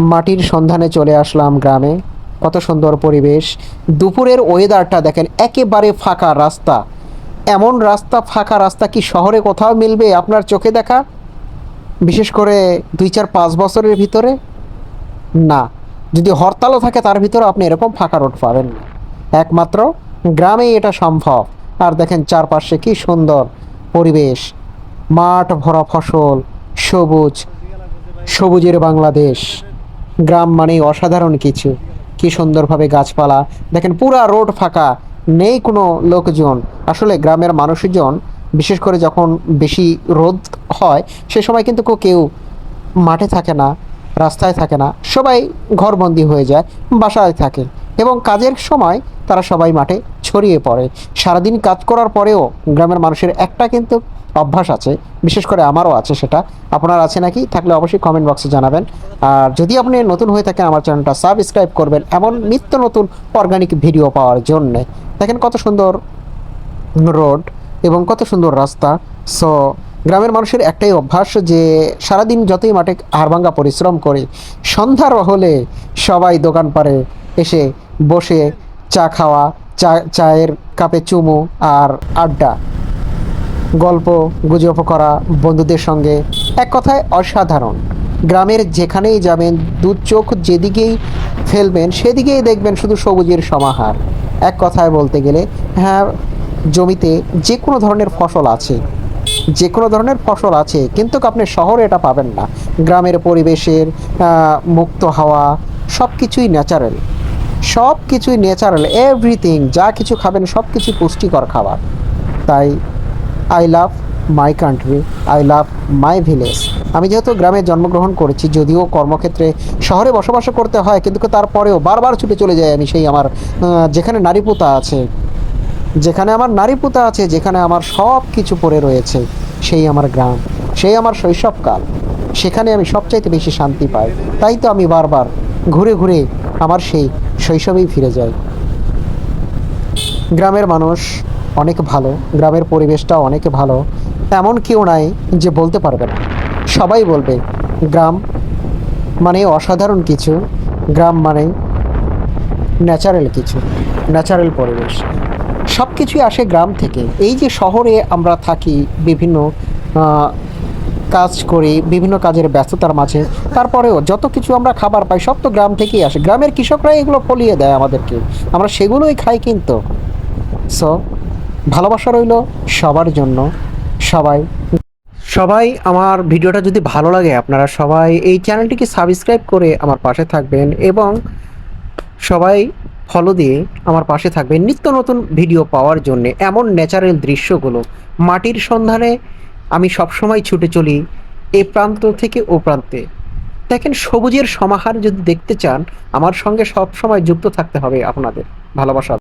মাটির সন্ধানে চলে আসলাম গ্রামে। কত সুন্দর পরিবেশ। দুপুরের ওয়েদারটা দেখেন, একেবারে ফাঁকা রাস্তা। এমন রাস্তা, ফাঁকা রাস্তা কি শহরে কোথাও মিলবে আপনার চোখে দেখা? বিশেষ করে 2, 4, 5 বছরের ভিতরে না। যদি হরতালও থাকে তার ভিতরে আপনি এরকম ফাঁকা রোড পাবেন না। একমাত্র গ্রামেই এটা সম্ভব। আর দেখেন চারপাশে কি সুন্দর পরিবেশ, মাঠ ভরা ফসল, সবুজ, সবুজের বাংলাদেশ। গ্রাম মানেই অসাধারণ কিছু। কি সুন্দরভাবে গাছপালা দেখেন, পুরা রোড ফাঁকা, নেই কোনো লোকজন। আসলে গ্রামের মানুষজন বিশেষ করে যখন বেশি রোদ হয় সে সময় কিন্তু কেউ মাঠে থাকে না, রাস্তায় থাকে না, সবাই ঘরবন্দি হয়ে যায়, বাসায় থাকে। এবং কাজের সময় তারা সবাই মাঠে ছড়িয়ে পড়ে। সারাদিন কাজ করার পরেও গ্রামের মানুষের একটা কিন্তু অভ্যাস আছে, বিশেষ করে আমারও আছে। সেটা আপনার আছে নাকি? থাকলে অবশ্যই কমেন্ট বক্সে জানাবেন। আর যদি আপনি নতুন হয়ে থাকেন, আমার চ্যানেলটা সাবস্ক্রাইব করবেন এমন নিত্য নতুন অর্গানিক ভিডিও পাওয়ার জন্যে। দেখেন কত সুন্দর রোড এবং কত সুন্দর রাস্তা। সো গ্রামের মানুষের একটাই অভ্যাস যে সারাদিন যতই মাঠে হাড়ভাঙ্গা পরিশ্রম করে, সন্ধ্যার হলে সবাই দোকান পাড়ে এসে বসে চা খাওয়া, চায়ের কাপে চুমু আর আড্ডা, গল্প গুজব করা বন্ধুদের সঙ্গে। এক কথায় অসাধারণ। গ্রামের যেখানেই যাবেন, দু চোখ যেদিকেই ফেলবেন সেদিকেই দেখবেন শুধু সবুজের সমাহার। এক কথায় বলতে গেলে, হ্যাঁ, জমিতে যে কোনো ধরনের ফসল আছে, যে কোনো ধরনের ফসল আছে, কিন্তু আপনি শহরে এটা পাবেন না। গ্রামের পরিবেশের মুক্ত হাওয়া, সব কিছুই ন্যাচারাল, সব কিছুই ন্যাচারাল, এভরিথিং যা কিছু খাবেন সব কিছু পুষ্টিকর খাবার। তাই I love my country, I love my village. আমি যেহেতু গ্রামে জন্মগ্রহণ করেছি, যদিও কর্মক্ষেত্রে শহরে বসবাস করতে হয়, কিন্তু তারপরেও বারবার ছুটে চলে যাই আমি সেই আমার যেখানে নারীপুতা আছে, যেখানে আমার নারীপুতা আছে, যেখানে আমার সব কিছু পড়ে রয়েছে, সেই আমার গ্রাম, সেই আমার শৈশবকাল। সেখানে আমি সবচাইতে বেশি শান্তি পাই। তাই তো আমি বারবার ঘুরে ঘুরে আমার সেই শৈশবেই ফিরে যাই। গ্রামের মানুষ অনেক ভালো, গ্রামের পরিবেশটা অনেক ভালো। এমন কেউ নাই যে বলতে পারবে না, সবাই বলবে গ্রাম মানে অসাধারণ কিছু, গ্রাম মানে ন্যাচারাল কিছু, ন্যাচারাল পরিবেশ। সব কিছুই আসে গ্রাম থেকে। এই যে শহরে আমরা থাকি, বিভিন্ন কাজ করি, বিভিন্ন কাজের ব্যস্ততার মাঝে, তারপরেও যত কিছু আমরা খাবার পাই সব তো গ্রাম থেকেই আসে। গ্রামের কৃষকরাই এগুলো ফলিয়ে দেয় আমাদেরকে, আমরা সেগুলোই খাই। কিন্তু সো ভালোবাসা রইল সবার জন্য। সবাই সবাই আমার ভিডিওটা যদি ভালো লাগে, আপনারা সবাই এই চ্যানেলটিকে সাবস্ক্রাইব করে আমার পাশে থাকবেন এবং সবাই ফলো দিয়ে আমার পাশে থাকবেন নিত্য নতুন ভিডিও পাওয়ার জন্য। এমন ন্যাচারাল দৃশ্যগুলো, মাটির সন্ধানে আমি সবসময় ছুটে চলি এ প্রান্ত থেকে ও প্রান্তে। দেখেন, সবুজের সমাহার যদি দেখতে চান, আমার সঙ্গে সবসময় যুক্ত থাকতে হবে আপনাদের। ভালোবাসা।